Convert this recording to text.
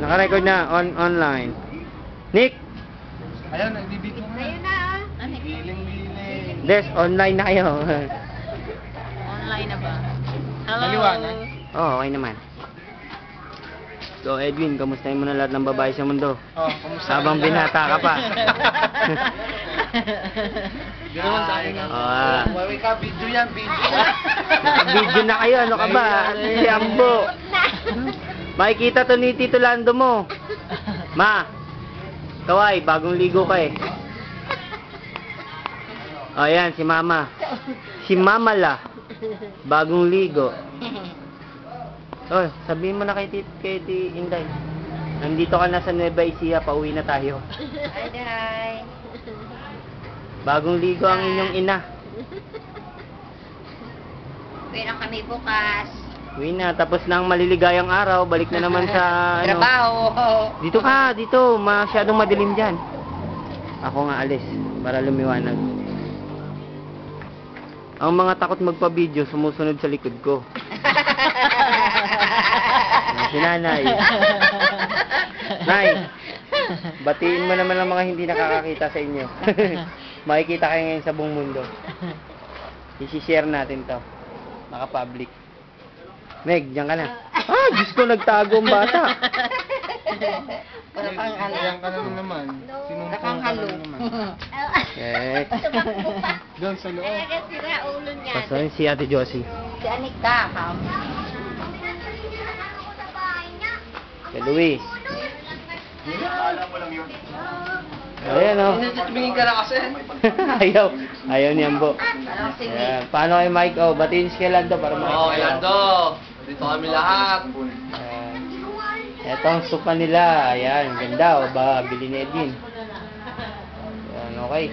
Naka-record na online. Nick! Ayun, nagbibidyo mo. Ayun na. Biling-biling. Des, online na kayo. Online na ba? Hello. Maliwanag. Oo, okay naman. So, Edwin, kamustahin mo na lahat ng babae sa mundo? Oh, kumusta? Habang binata ka pa. Di naman sa akin. Huawei ka, video yan, video. Video na kayo, ano ka ba? Si Ambo. Makikita to ni Tito Lando mo. Ma, kaway, bagong ligo ka eh. O, yan, si Mama. Si Mama la. Bagong ligo. Oh, sabihin mo na kay Titi Inday. Nandito ka na sa Nueva Ecija, pauwi na tayo. Hi. Bagong ligo ang inyong ina. Uwi na kami bukas. Uwi na, tapos na ang maliligayang araw, balik na naman sa ano. Trabaho. Dito ka, dito, masyadong madilim dyan. Ako nga alis, para lumiwanag. Ang mga takot magpa-video, sumusunod sa likod ko. Si Nanay. Nay, batiin mo naman ang mga hindi nakakakita sa inyo. Makikita kayo ngayon sa buong mundo. I-share natin to. Naka-public. Meg, diyan ka na. Ah, Diyos ko, nagtago ang bata. Ayan ka na naman. Sinumpong ka na naman. Eh, Doon sa loob. Sira ulo niya. pasoy si Ate Josie. Si Anika. Si Luis. Ayan o. Tumingin ka na kasi. Ayaw ni Ambo. Ayan. Paano kay Mike? Oh, batiin si Lando para Oo, Lando. Dito kami lahat. Ayan. Ito ang supa nila. Ayan, ganda. O, ba, bili ni Edwin. Ayan, okay.